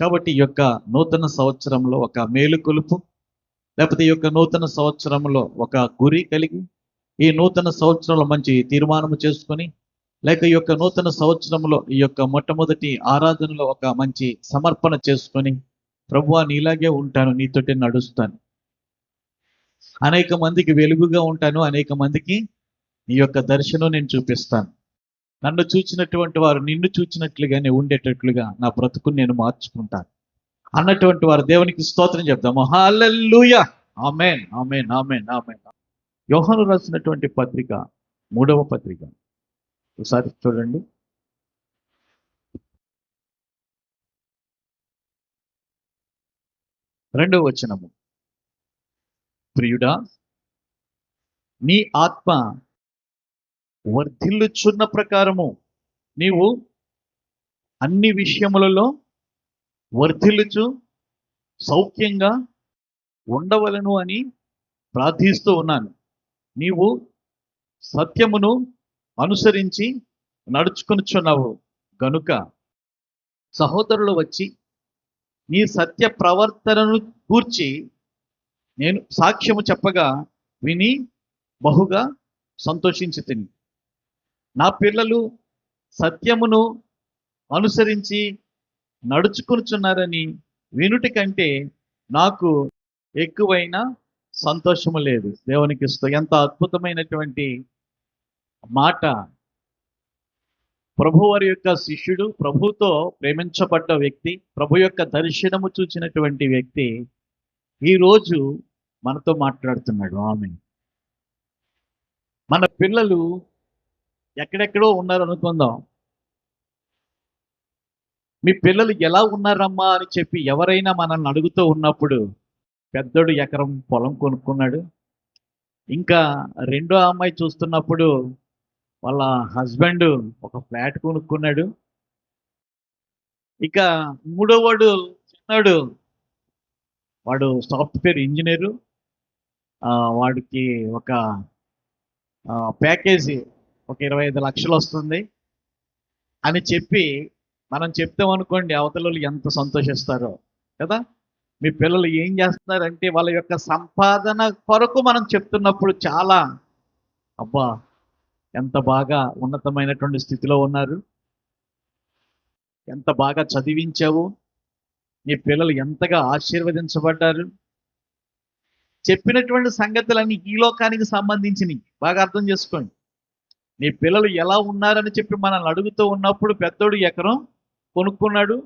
కాబట్టి ఈ యొక్క నూతన సంవత్సరంలో ఒక మేలుకొలుపు, లేకపోతే ఈ యొక్క నూతన సంవత్సరంలో ఒక గురి కలిగి, ఈ నూతన సంవత్సరంలో మంచి తీర్మానము చేసుకొని, లేక ఈ యొక్క నూతన సంవత్సరంలో ఈ యొక్క మొట్టమొదటి ఆరాధనలో ఒక మంచి సమర్పణ చేసుకొని, ప్రభువా నీలాగే ఉంటాను, నీతోటి నడుస్తాను, అనేక మందికి వెలుగుగా ఉంటాను, అనేక మందికి నీ యొక్క దర్శనం నేను చూపిస్తాను, నన్ను చూచినటువంటి వారు నిన్ను చూచినట్లుగానే ఉండేటట్లుగా నా బ్రతుకుని నేను మార్చుకుంటాను అన్నటువంటి వారు దేవునికి స్తోత్రం చెప్తాము. హల్లెలూయా, ఆమేన్, ఆమేన్, ఆమేన్, ఆమేన్. యోహాను రాసినటువంటి పత్రిక 3వ పత్రిక ఒకసారి చూడండి. 2వ వచనము. ప్రియుడా, నీ ఆత్మ వర్ధిల్లుచున్న ప్రకారము నీవు అన్ని విషయములలో వర్ధిల్లుచు సౌఖ్యంగా ఉండవలను అని ప్రార్థిస్తూ ఉన్నాను. నీవు సత్యమును అనుసరించి నడుచుకొనుచున్నావు గనుక సహోదరులు వచ్చి నీ సత్య ప్రవర్తనను గూర్చి నేను సాక్ష్యము చెప్పగా విని బహుగా సంతోషించితిని. నా పిల్లలు సత్యమును అనుసరించి నడుచుకొనుచున్నారని వినుటి కంటే నాకు ఎక్కువైన సంతోషము లేదు. దేవునికి ఎంత అద్భుతమైనటువంటి మాట. ప్రభు వారి యొక్క శిష్యుడు, ప్రభుతో ప్రేమించబడ్డ వ్యక్తి, ప్రభు యొక్క దర్శనము చూచినటువంటి వ్యక్తి ఈరోజు మనతో మాట్లాడుతున్నాడు. ఆమె మన పిల్లలు ఎక్కడెక్కడో ఉన్నారు అనుకుందాం. మీ పిల్లలు ఎలా ఉన్నారమ్మా అని చెప్పి ఎవరైనా మనల్ని అడుగుతూ ఉన్నప్పుడు, పెద్దోడు ఎకరం పొలం కొనుక్కున్నాడు, ఇంకా రెండో అమ్మాయి చూస్తున్నప్పుడు వాళ్ళ హస్బెండ్ ఒక ఫ్లాట్ కొనుక్కున్నాడు, ఇక మూడోవాడు చిన్నాడు, వాడు సాఫ్ట్వేర్ ఇంజనీరు, వాడికి ఒక ప్యాకేజీ ఒక 25 లక్షలు వస్తుంది అని చెప్పి మనం చెప్తామనుకోండి, అవతల ఎంత సంతోషిస్తారో కదా. మీ పిల్లలు ఏం చేస్తున్నారంటే వాళ్ళ యొక్క సంపాదన కొరకు మనం చెప్తున్నప్పుడు చాలా, అబ్బా ఎంత బాగా ఉన్నతమైనటువంటి స్థితిలో ఉన్నారు, ఎంత బాగా చదివించావు, మీ పిల్లలు ఎంతగా ఆశీర్వదించబడ్డారు, చెప్పినటువంటి సంగతులన్నీ ఈ లోకానికి సంబంధించినవి. బాగా అర్థం చేసుకోండి. నీ పిల్లలు ఎలా ఉన్నారని చెప్పి మనల్ని అడుగుతూ ఉన్నప్పుడు, పెద్దోడు ఎకరం కొనుక్కున్నాడు,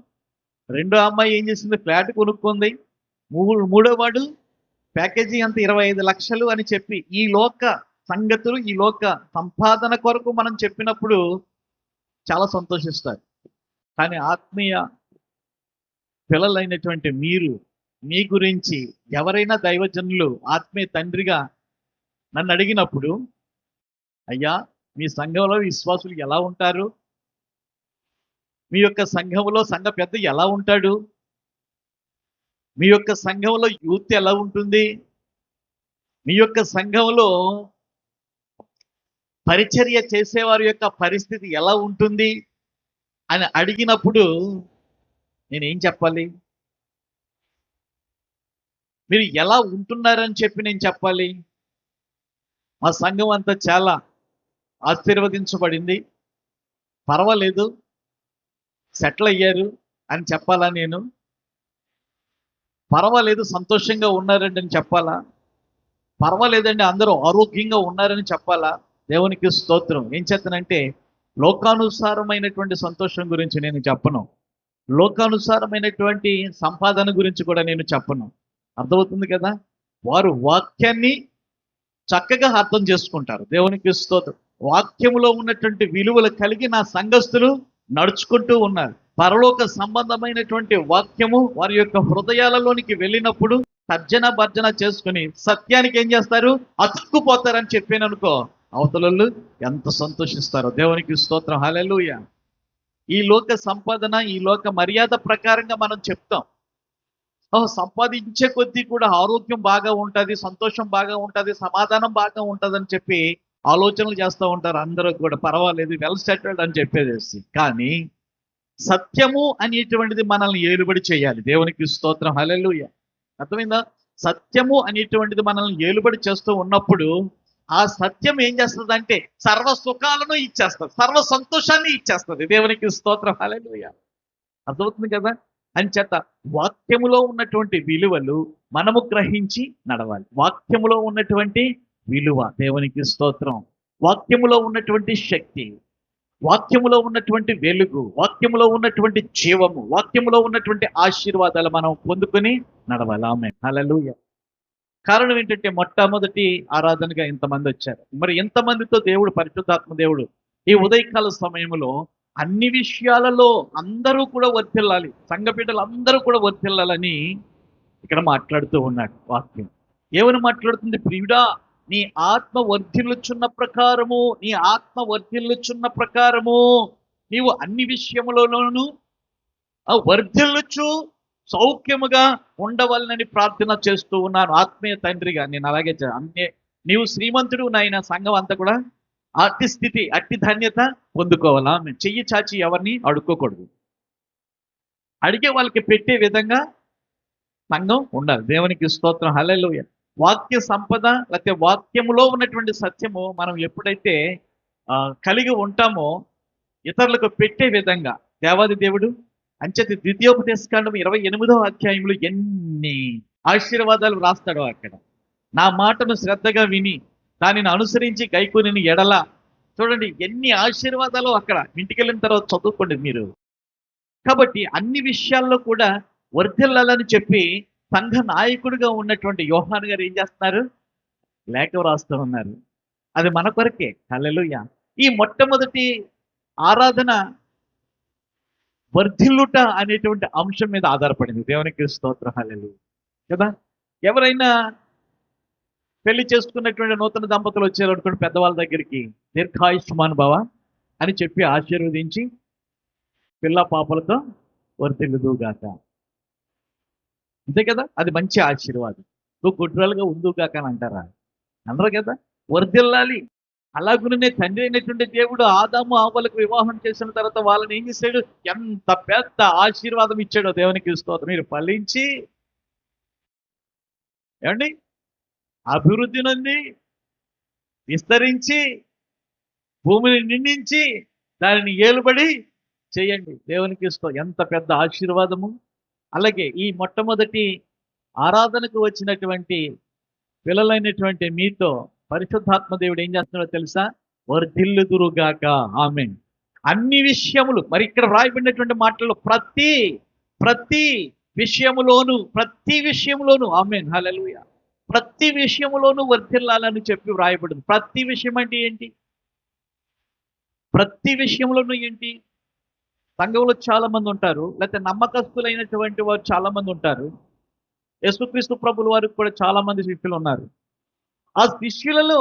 రెండో అమ్మాయి ఏం చేసింది, ఫ్లాట్ కొనుక్కుంది, మూడో వాడు ప్యాకేజీ అంత 25 లక్షలు అని చెప్పి ఈ లోక సంగతులు, ఈ లోక సంపాదన కొరకు మనం చెప్పినప్పుడు చాలా సంతోషిస్తారు. కానీ ఆత్మీయ పిల్లలైనటువంటి మీరు, మీ గురించి ఎవరైనా దైవజనులు ఆత్మీయ తండ్రిగా నన్ను అడిగినప్పుడు, అయ్యా మీ సంఘంలో విశ్వాసులు ఎలా ఉంటారు, మీ యొక్క సంఘంలో సంఘ పెద్ద ఎలా ఉంటాడు, మీ యొక్క సంఘంలో యూత్ ఎలా ఉంటుంది, మీ యొక్క సంఘంలో పరిచర్య చేసేవారి యొక్క పరిస్థితి ఎలా ఉంటుంది అని అడిగినప్పుడు నేనేం చెప్పాలి? మీరు ఎలా ఉంటున్నారని చెప్పి నేను చెప్పాలి? మా సంఘం అంతా చాలా ఆశీర్వదించబడింది, పర్వాలేదు, సెటిల్ అయ్యారు అని చెప్పాలా? నేను పర్వాలేదు సంతోషంగా ఉన్నారండి అని చెప్పాలా? పర్వాలేదండి అందరూ ఆరోగ్యంగా ఉన్నారని చెప్పాలా? దేవునికి స్తోత్రం. ఏం చేతనంటే లోకానుసారమైనటువంటి సంతోషం గురించి నేను చెప్పను, లోకానుసారమైనటువంటి సంపాదన గురించి కూడా నేను చెప్పను. అర్థమవుతుంది కదా. వారు వాక్యాన్ని చక్కగా అర్థం చేసుకుంటారు. దేవునికి స్తోత్రం. వాక్యములో ఉన్నటువంటి విలువలు కలిగి నా సంఘస్థులు నడుచుకుంటూ ఉన్నారు. పరలోక సంబంధమైనటువంటి వాక్యము వారి యొక్క హృదయాలలోనికి వెళ్ళినప్పుడు తర్జన భర్జన చేసుకుని సత్యానికి ఏం చేస్తారు, అతుక్కుపోతారని చెప్పాననుకో, అవతలలు ఎంత సంతోషిస్తారో. దేవునికి స్తోత్రం. హల్లెలూయా. ఈ లోక సంపాదన, ఈ లోక మర్యాద ప్రకారంగా మనం చెప్తాం, సంపాదించే కొద్దీ కూడా ఆరోగ్యం బాగా ఉంటుంది, సంతోషం బాగా ఉంటుంది, సమాధానం బాగా ఉంటుంది అని చెప్పి ఆలోచనలు చేస్తూ ఉంటారు అందరూ కూడా. పర్వాలేదు, వెల్ సెటిల్డ్ అని చెప్పేసి. కానీ సత్యము అనేటువంటిది మనల్ని ఏలుబడి చేయాలి. దేవునికి స్తోత్రం, హల్లెలూయా. అర్థమైందా? సత్యము అనేటువంటిది మనల్ని ఏలుబడి చేస్తూ ఉన్నప్పుడు ఆ సత్యం ఏం చేస్తుంది అంటే సర్వ సుఖాలను ఇచ్చేస్తుంది, సర్వ సంతోషాన్ని ఇచ్చేస్తుంది. దేవునికి స్తోత్రం, హల్లెలూయా. అర్థమవుతుంది కదా? అంచేత వాక్యములో ఉన్నటువంటి విలువలు మనము గ్రహించి నడవాలి. వాక్యములో ఉన్నటువంటి విలువ, దేవునికి స్తోత్రం, వాక్యములో ఉన్నటువంటి శక్తి, వాక్యములో ఉన్నటువంటి వెలుగు, వాక్యములో ఉన్నటువంటి జీవము, వాక్యములో ఉన్నటువంటి ఆశీర్వాదాలు మనం పొందుకొని నడవాలి. ఆమేన్, హల్లెలూయా. కారణం ఏంటంటే మొట్టమొదటి ఆరాధనగా ఇంతమంది వచ్చారు. మరి ఎంతమందితో దేవుడు, పరిశుద్ధాత్మ దేవుడు ఈ ఉదయకాల సమయంలో అన్ని విషయాలలో అందరూ కూడా వర్ధిల్లాలి, సంఘ బిడ్డలు అందరూ కూడా వర్ధిల్లాలని ఇక్కడ మాట్లాడుతూ ఉన్నాడు వాక్యం. ఏమని మాట్లాడుతుంది? ప్రియుడా, నీ ఆత్మ వర్ధిల్లుచున్న ప్రకారము, నీ ఆత్మ వర్ధిల్లుచున్న ప్రకారము నీవు అన్ని విషయములలోనూ వర్ధిల్లుచు సౌఖ్యముగా ఉండవాలని ప్రార్థన చేస్తూ ఉన్నాను. ఆత్మీయ తండ్రిగా నేను అలాగే అన్నీ నీవు శ్రీమంతుడు నాయన, సంఘం అంతా కూడా అట్టి స్థితి, అట్టి ధన్యత పొందుకోవాలా. మేము చెయ్యి చాచి ఎవరిని అడుక్కోకూడదు, అడిగే వాళ్ళకి పెట్టే విధంగా సంఘం ఉండాలి. దేవునికి స్తోత్రం, హల్లెలూయా. వాక్య సంపద లేకపోతే వాక్యములో ఉన్నటువంటి సత్యము మనం ఎప్పుడైతే కలిగి ఉంటామో ఇతరులకు పెట్టే విధంగా దేవాది దేవుడు అంచేత ద్వితీయోపదేశకాండం 28వ అధ్యాయంలో ఎన్ని ఆశీర్వాదాలు రాస్తాడో అక్కడ. నా మాటను శ్రద్ధగా విని దానిని అనుసరించి గైకొని ఎడల, చూడండి ఎన్ని ఆశీర్వాదాలు అక్కడ. ఇంటికి వెళ్ళిన తర్వాత చదువుకోండి మీరు. కాబట్టి అన్ని విషయాల్లో కూడా వర్ధిల్లాలని చెప్పి సంఘ నాయకుడిగా ఉన్నటువంటి యోహాను గారు ఏం చేస్తున్నారు? లేఖ రాస్తూ ఉన్నారు. అది మన కొరకే, హల్లెలూయా. ఈ మొట్టమొదటి ఆరాధన వర్ధిల్లుట అనేటువంటి అంశం మీద ఆధారపడింది. దేవునికి స్తోత్రం, హల్లెలూయా కదా. ఎవరైనా పెళ్లి చేసుకున్నటువంటి నూతన దంపతులు వచ్చారు అనుకోండి పెద్దవాళ్ళ దగ్గరికి, దీర్ఘాయుష్మాన్ భవ అని చెప్పి ఆశీర్వదించి పిల్ల పాపలతో వర్ధిల్లుదుగాక, అంతే కదా. అది మంచి ఆశీర్వాదం. నువ్వు గుడ్రాలుగా ఉందుగాక అని అంటారా? అనరు కదా. వర్ధిల్లాలి. అలాగునే తండ్రి అయినటువంటి దేవుడు ఆదాము ఆవలకు వివాహం చేసిన తర్వాత వాళ్ళని ఏం చేశాడు? ఎంత పెద్ద ఆశీర్వాదం ఇచ్చాడో. దేవునికి స్తోత్రం. మీరు ఫలించి ఏమండి అభివృద్ధి నొంది విస్తరించి భూమిని నిండించి దానిని ఏలుబడి చేయండి. దేవునికి ఎంత పెద్ద ఆశీర్వాదము. అలాగే ఈ మొట్టమొదటి ఆరాధనకు వచ్చినటువంటి పిల్లలైనటువంటి మీతో పరిశుద్ధాత్మ దేవుడు ఏం చేస్తున్నాడో తెలుసా? వర్ధిల్లుదురుగాక. ఆమేన్. అన్ని విషయములు, మరి ఇక్కడ వ్రాయబడినటువంటి మాటల్లో ప్రతి విషయములోను ఆమేన్, హల్లెలూయా, ప్రతి విషయములోనూ వర్ధిల్లాలని చెప్పి వ్రాయబడింది. ప్రతి విషయం అంటే ఏంటి? ప్రతి విషయంలోనూ ఏంటి? సంఘంలో చాలా మంది ఉంటారు, లేకపోతే నమ్మకస్తులైనటువంటి వారు చాలా మంది ఉంటారు. యేసుక్రీస్తు ప్రభుల వారికి కూడా చాలా మంది శిష్యులు ఉన్నారు. ఆ శిష్యులలో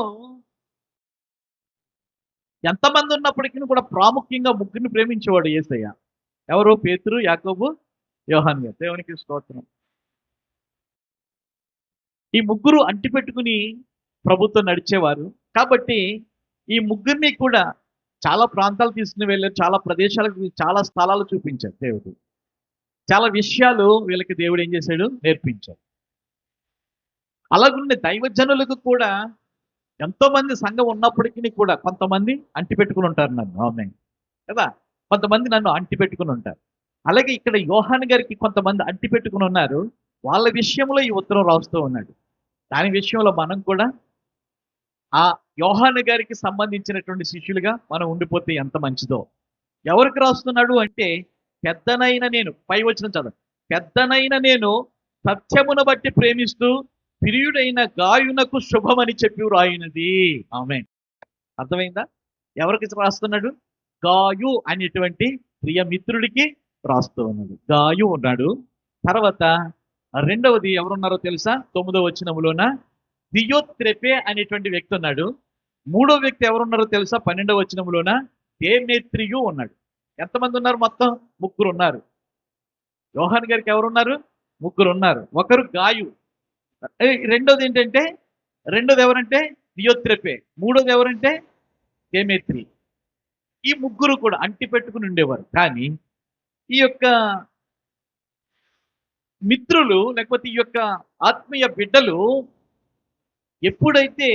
ఎంతమంది ఉన్నప్పటికీ కూడా ప్రాముఖ్యంగా ముగ్గురిని ప్రేమించేవాడు యేసయ్య. ఎవరు? పేతురు, యాకోబు, యోహాను గారు. దేవునికి స్తోత్రం. ఈ ముగ్గురు అంటిపెట్టుకుని ప్రభుతో నడిచేవారు. కాబట్టి ఈ ముగ్గురిని కూడా చాలా ప్రాంతాలు తీసుకుని వెళ్ళారు, చాలా ప్రదేశాలకు, చాలా స్థలాలు చూపించారు దేవుడు. చాలా విషయాలు వీళ్ళకి దేవుడు ఏం చేశాడు? నేర్పించాడు. అలాగుండే దైవజనులకు కూడా ఎంతో మంది సంఘం ఉన్నప్పటికీ కూడా కొంతమంది అంటిపెట్టుకుని ఉంటారు నన్ను, ఆమేన్ కదా. కొంతమంది నన్ను అంటిపెట్టుకుని ఉంటారు. అలాగే ఇక్కడ యోహాను గారికి కొంతమంది అంటిపెట్టుకుని ఉన్నారు. వాళ్ళ విషయంలో ఈ ఉత్తరం రాస్తూ ఉన్నాడు. దాని విషయంలో మనం కూడా ఆ యోహాను గారికి సంబంధించినటువంటి శిష్యులుగా మనం ఉండిపోతే ఎంత మంచిదో. ఎవరికి రాస్తున్నాడు అంటే, పెద్దనైన నేను, పై వచ్చిన చదువు, పెద్దనైన నేను సత్యమును బట్టి ప్రేమిస్తూ ప్రియుడైన గాయునకు శుభమని చెప్పి రాయినది. ఆమేన్. అర్థమైందా? ఎవరికి రాస్తున్నాడు? గాయు అనేటువంటి ప్రియమిత్రుడికి రాస్తూ ఉన్నాడు. గాయు ఉన్నాడు. తర్వాత రెండవది ఎవరున్నారో తెలుసా? 9వ వచనములోన దియోత్రెపే అనేటువంటి వ్యక్తి ఉన్నాడు. మూడో వ్యక్తి ఎవరున్నారో తెలుసా? 12వ వచనములోన దేమేత్రియు ఉన్నాడు. ఎంతమంది ఉన్నారు? మొత్తం ముగ్గురు ఉన్నారు. యోహాను గారికి ఎవరున్నారు? ముగ్గురు ఉన్నారు. ఒకరు గాయు. రెండోది ఏంటంటే, రెండోది ఎవరంటే దియోత్రెపే. మూడోది ఎవరంటే దేమేత్రి. ఈ ముగ్గురు కూడా అంటి పెట్టుకుని ఉండేవారు. కానీ ఈ యొక్క మిత్రులు లేకపోతే ఈ యొక్క ఆత్మీయ బిడ్డలు ఎప్పుడైతే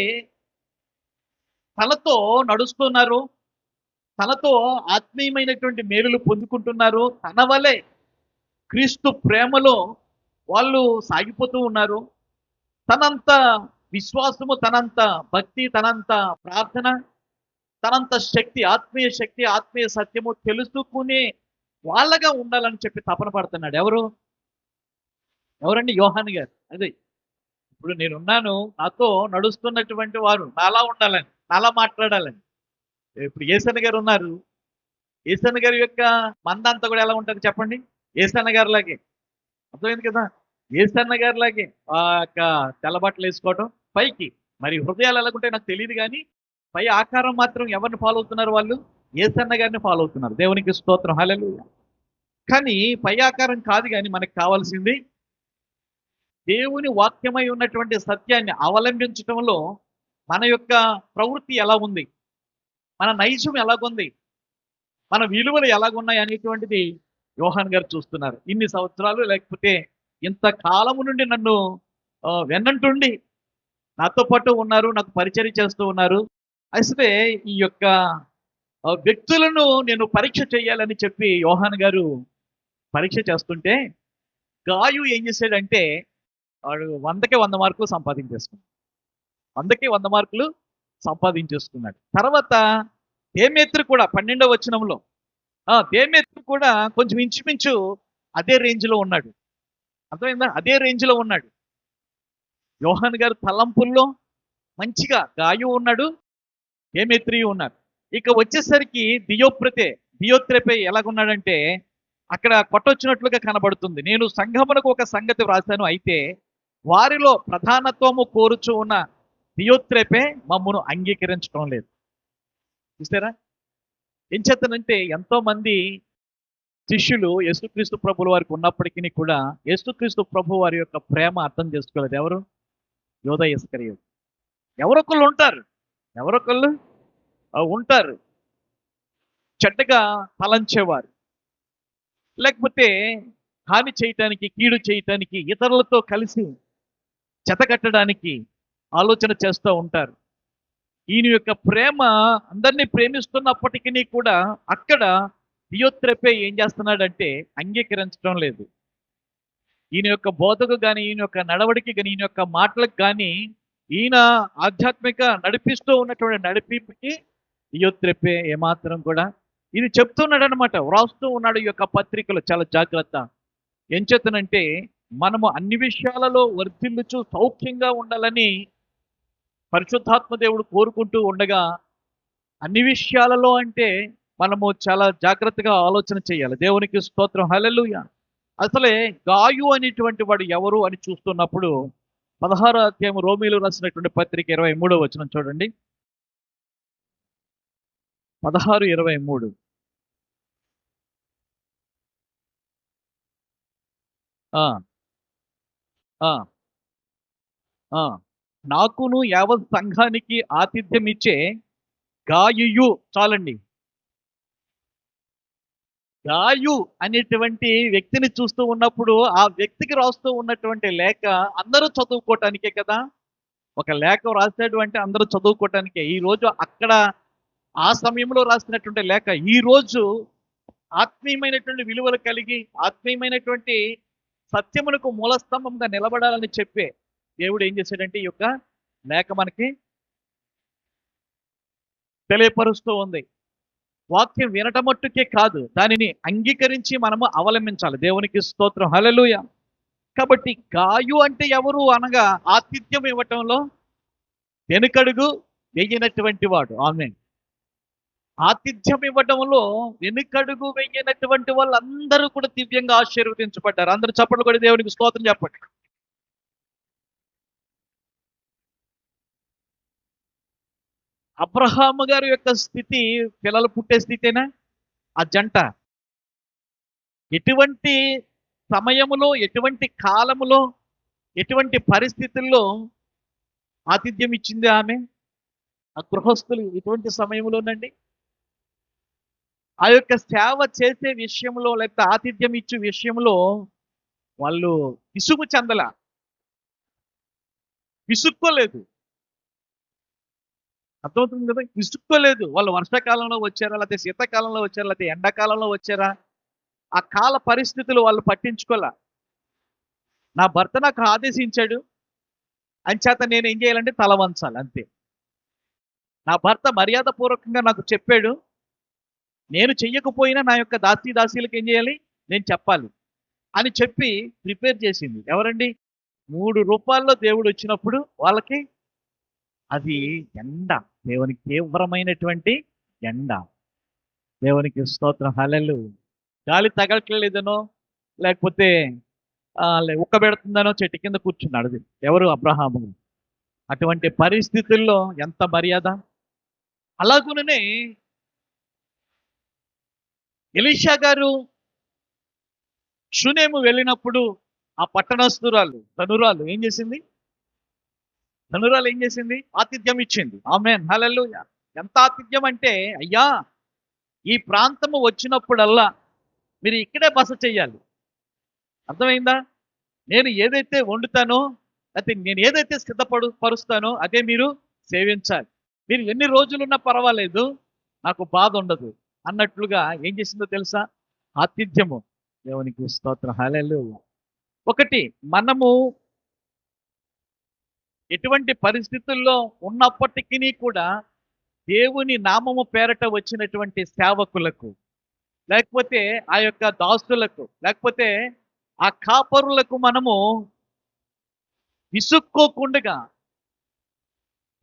తనతో నడుస్తున్నారో, తనతో ఆత్మీయమైనటువంటి మేలులు పొందుకుంటున్నారో, తన వలె క్రీస్తు ప్రేమలో వాళ్ళు సాగిపోతూ ఉన్నారు. తనంత విశ్వాసము, తనంత భక్తి, తనంత ప్రార్థన, తనంత శక్తి, ఆత్మీయ సత్యము తెలుసుకునే వాళ్ళగా ఉండాలని చెప్పి తపన పడుతున్నాడు. ఎవరండి? యోహాను గారు. అదే ఇప్పుడు నేనున్నాను, నాతో నడుస్తున్నటువంటి వారు నాలా ఉండాలని, నాలా మాట్లాడాలని. ఇప్పుడు ఏసన్న గారు ఉన్నారు. ఏసన్న గారి యొక్క మందంతా కూడా ఎలా ఉంటుంది చెప్పండి? ఏసన్న గారి లాగే. అర్థమైంది కదా? ఏసన్న గారి లాగే ఆ యొక్క తెల్లబట్టలు వేసుకోవటం పైకి. మరి హృదయాలు ఎలాగుంటాయి నాకు తెలియదు కానీ పై ఆకారం మాత్రం ఎవరిని ఫాలో అవుతున్నారు? వాళ్ళు ఏసన్న గారిని ఫాలో అవుతున్నారు. దేవునికి స్తోత్రం, హల్లెలూయా. కానీ పై ఆకారం కాదు కానీ మనకు కావాల్సింది దేవుని వాక్యమై ఉన్నటువంటి సత్యాన్ని అవలంబించటంలో మన యొక్క ప్రవృత్తి ఎలా ఉంది, మన నైజం ఎలాగుంది, మన విలువలు ఎలాగున్నాయి అనేటువంటిది యోహాన్ గారు చూస్తున్నారు. ఇన్ని సంవత్సరాలు లేకపోతే ఇంత కాలము నుండి నన్ను వెన్నంటుండి నాతో పాటు ఉన్నారు, నాకు పరిచర్య చేస్తూ ఉన్నారు. అయితే ఈ యొక్క వ్యక్తులను నేను పరీక్ష చేయాలని చెప్పి యోహాన్ గారు పరీక్ష చేస్తుంటే గాయు ఏం చేశాడంటే వాడు 100కి 100 మార్కులు సంపాదించేసుకున్నాడు. 100కి 100 మార్కులు సంపాదించేసుకున్నాడు. తర్వాత దేమేత్రు కూడా 12వ వచనంలో దేమేత్రు కూడా కొంచెం ఇంచుమించు అదే రేంజ్లో ఉన్నాడు. అర్థమైందా? అదే రేంజ్లో ఉన్నాడు. యోహాన్ గారు తలంపుల్లో మంచిగా గాయు ఉన్నాడు, దేమేత్రి ఉన్నారు. ఇక వచ్చేసరికి దియోత్రెపే ఎలాగున్నాడంటే అక్కడ కొట్టొచ్చినట్లుగా కనబడుతుంది. నేను సంఘమునకు ఒక సంగతి వ్రాశాను, అయితే వారిలో ప్రధానత్వము కోరుచు ఉన్న దియోత్రెపే మమ్మను అంగీకరించడం లేదు. చూసారా? ఏం చేతనంటే ఎంతో మంది శిష్యులు యేసుక్రీస్తు ప్రభు వారికి ఉన్నప్పటికీ కూడా యేసుక్రీస్తు ప్రభు వారి యొక్క ప్రేమ అర్థం చేసుకోలేదు. ఎవరు? యోధ ఇస్కరియోతు. ఎవరొకళ్ళు ఉంటారు చెడ్డగా తలంచేవారు, లేకపోతే హాని చేయటానికి, కీడు చేయటానికి, ఇతరులతో కలిసి చెతకట్టడానికి ఆలోచన చేస్తూ ఉంటారు. ఈయన యొక్క ప్రేమ అందరినీ ప్రేమిస్తున్నప్పటికీ కూడా అక్కడ దియోత్రెపే ఏం చేస్తున్నాడంటే అంగీకరించడం లేదు. ఈయన యొక్క బోధకు కానీ, ఈయన యొక్క నడవడికి కానీ, ఈయన యొక్క మాటలకు కానీ, ఈయన ఆధ్యాత్మిక నడిపిస్తూ ఉన్నటువంటి నడిపికి దియోత్రెపే ఏమాత్రం కూడా ఇది చెప్తున్నాడు అనమాట, వ్రాస్తూ ఉన్నాడు ఈ యొక్క పత్రికలో. చాలా జాగ్రత్త. ఏం చేతనంటే మనము అన్ని విషయాలలో వర్ధిల్లుచు సౌఖ్యంగా ఉండాలని పరిశుద్ధాత్మ దేవుడు కోరుకుంటూ ఉండగా, అన్ని విషయాలలో అంటే మనము చాలా జాగ్రత్తగా ఆలోచన చేయాలి. దేవునికి స్తోత్రం, హల్లెలూయా. అసలే గాయు అనేటువంటి వాడు ఎవరు అని చూస్తున్నప్పుడు 16వ అధ్యాయం రోమీలు రాసినటువంటి పత్రిక 23వ వచనం చూడండి. 16:23. నాకును యావత్ సంఘానికి ఆతిథ్యం ఇచ్చే గాయు చాలండి. గాయు అనేటువంటి వ్యక్తిని చూస్తూ ఉన్నప్పుడు ఆ వ్యక్తికి రాస్తూ ఉన్నటువంటి లేఖ అందరూ చదువుకోవటానికే కదా. ఒక లేఖ రాశాడు అంటే అందరూ చదువుకోవటానికే. ఈరోజు అక్కడ ఆ సమయంలో రాసినటువంటి లేఖ ఈరోజు ఆత్మీయమైనటువంటి విలువలు కలిగి, ఆత్మీయమైనటువంటి సత్యమునకు మూలస్తంభంగా నిలబడాలని చెప్పే దేవుడు ఏం చేశాడంటే ఈ యొక్క లేఖ మనకి తెలియపరుస్తూ ఉంది. వాక్యం వినటం మట్టుకే కాదు, దానిని అంగీకరించి మనము అవలంబించాలి. దేవునికి స్తోత్రం, హల్లెలూయా. కాబట్టి గాయు అంటే ఎవరు అనగా ఆతిథ్యం ఇవ్వటంలో వెనుకడుగు వేయనటువంటి వాడు. ఆమేన్. ఆతిథ్యం ఇవ్వడంలో వెనుకడుగు వేయనటువంటి వాళ్ళందరూ కూడా దివ్యంగా ఆశీర్వదించబడ్డారు. అందరూ చప్పట్లు కూడా దేవునికి స్తోత్రం చెప్పండి. అబ్రహాము గారి యొక్క స్థితి పిల్లలు పుట్టే స్థితేనా? ఆ జంట ఎటువంటి సమయములో, ఎటువంటి కాలములో, ఎటువంటి పరిస్థితుల్లో ఆతిథ్యం ఇచ్చింది ఆమె? ఆ గృహస్థులు ఇటువంటి సమయంలోనండి ఆ యొక్క సేవ చేసే విషయంలో లేకపోతే ఆతిథ్యం ఇచ్చే విషయంలో వాళ్ళు విసుగు చెందల, విసుక్కోలేదు. అర్థమవుతుంది కదా, విసుక్కోలేదు. వాళ్ళు వర్షాకాలంలో వచ్చారా, లేకపోతే శీతాకాలంలో వచ్చారా, లేకపోతే ఎండాకాలంలో వచ్చారా, ఆ కాల పరిస్థితులు వాళ్ళు పట్టించుకోలే. నా భర్త నాకు ఆదేశించాడు, అంచేత నేను ఏం చేయాలంటే తల వంచాలి అంతే. నా భర్త మర్యాద పూర్వకంగా నాకు చెప్పాడు, నేను చెయ్యకపోయినా నా యొక్క దాసీలకు ఏం చేయాలి, నేను చెప్పాలి అని చెప్పి ప్రిపేర్ చేసింది ఎవరండి? 3 రూపాల్లో దేవుడు వచ్చినప్పుడు వాళ్ళకి అది ఎండ, దేవునికి తీవ్రమైనటువంటి ఎండ. దేవునికి స్తోత్రం, హల్లెలూయా. గాలి తగలట్లేదనో లేకపోతే ఉక్కబెడుతుందనో చెట్టు కింద కూర్చున్నాడు. అది ఎవరు? అబ్రహాము. అటువంటి పరిస్థితుల్లో ఎంత మర్యాద. అలాగుననే ఎలీషా గారు షూనేము వెళ్ళినప్పుడు ఆ పట్టణస్తురాలు ధనురాలు ఏం చేసింది? ఆతిథ్యం ఇచ్చింది. ఆమేన్, హల్లెలూయా. ఎంత ఆతిథ్యం అంటే, అయ్యా ఈ ప్రాంతము వచ్చినప్పుడల్లా మీరు ఇక్కడే బస చెయ్యాలి. అర్థమైందా? నేను ఏదైతే వండుతానో, అయితే నేను ఏదైతే పరుస్తానో అదే మీరు సేవించాలి. మీరు ఎన్ని రోజులున్నా పర్వాలేదు, నాకు బాధ ఉండదు అన్నట్లుగా ఏం చేసిందో తెలుసా? ఆతిథ్యము. దేవునికి స్తోత్రం, హల్లెలూయా. ఒకటి, మనము ఎటువంటి పరిస్థితుల్లో ఉన్నప్పటికీ కూడా దేవుని నామము పేరట వచ్చినటువంటి సేవకులకు, లేకపోతే ఆ యొక్క దాసులకు, లేకపోతే ఆ కాపరులకు మనము విసుక్కోకుండా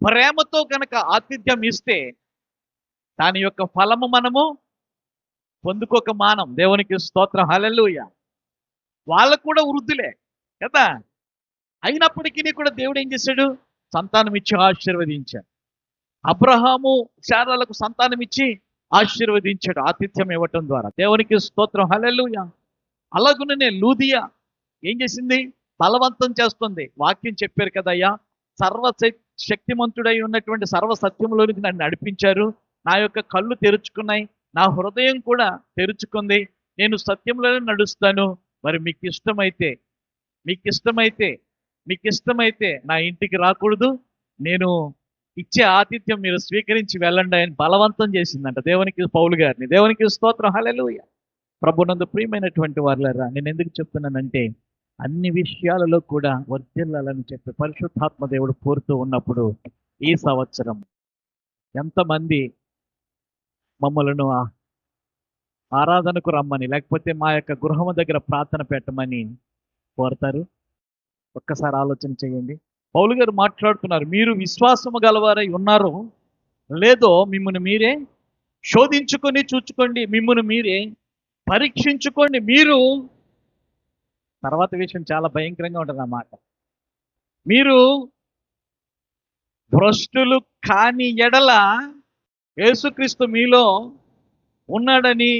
ప్రేమతో కనుక ఆతిథ్యం ఇస్తే దాని యొక్క ఫలము మనము పొందుకోక మానం. దేవునికి స్తోత్రం, హల్లెలూయా. వాళ్ళకు కూడా వృద్ధులే కదా, అయినప్పటికీ కూడా దేవుడు ఏం చేశాడు? సంతానం ఇచ్చి ఆశీర్వదించాడు. అబ్రహాము శారాలకు సంతానం ఇచ్చి ఆశీర్వదించాడు ఆతిథ్యం ఇవ్వటం ద్వారా. దేవునికి స్తోత్రం, హల్లెలూయా. అలాగుననే లూదియా ఏం చేసింది? బలవంతం చేస్తుంది. వాక్యం చెప్పారు కదయ్యా, శక్తిమంతుడై ఉన్నటువంటి సర్వ సత్యంలోనికి నన్ను నడిపించారు, నా యొక్క కళ్ళు తెరుచుకున్నాయి, నా హృదయం కూడా తెరుచుకుంది, నేను సత్యంలోనే నడుస్తాను. మరి మీకు ఇష్టమైతే నా ఇంటికి రాకూడదు, నేను ఇచ్చే ఆతిథ్యం మీరు స్వీకరించి వెళ్ళండి అని బలవంతం చేసిందంట దేవునికి పౌలు గారిని. దేవునికి స్తోత్రం, హల్లెలూయా. ప్రభునందు ప్రియమైనటువంటి వారులారా, నేను ఎందుకు చెప్తున్నానంటే, అన్ని విషయాలలో కూడా వర్ధిల్లాలని చెప్పి పరిశుద్ధాత్మ దేవుడు కోరుతూ ఉన్నప్పుడు ఈ సంవత్సరం ఎంతమంది మమ్మలను ఆరాధనకు రమ్మని, లేకపోతే మా యొక్క గృహం దగ్గర ప్రార్థన పెట్టమని కోరతారు? ఒక్కసారి ఆలోచన చేయండి. పౌలు గారు మాట్లాడుతున్నారు, మీరు విశ్వాసము గలవారై ఉన్నారో లేదో మిమ్మల్ని మీరే శోధించుకొని చూచుకోండి, మిమ్మల్ని మీరే పరీక్షించుకోండి. మీరు, తర్వాత విషయం చాలా భయంకరంగా ఉంటుంది అన్నమాట, మీరు భ్రష్టులు కాని ఎడల యేసుక్రీస్తు మీలో ఉన్నాడని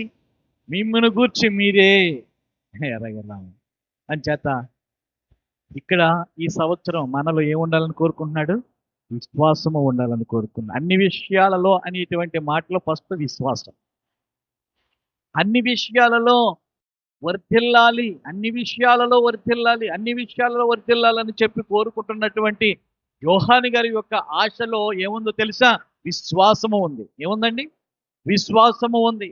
మిమ్మల్ని గూర్చి మీరే ఎరగలం. అంచేత ఇక్కడ ఈ సంవత్సరం మనలో ఏముండాలని కోరుకుంటున్నాడు? విశ్వాసము ఉండాలని కోరుకున్నాడు. అన్ని విషయాలలో అనేటువంటి మాటలో ఫస్ట్ విశ్వాసం. అన్ని విషయాలలో వర్ధిల్లాలి, అన్ని విషయాలలో వర్ధిల్లాలని చెప్పి కోరుకుంటున్నటువంటి యోహాను గారి యొక్క ఆశలో ఏముందో తెలుసా? విశ్వాసము ఉంది. ఏముందండి? విశ్వాసము ఉంది.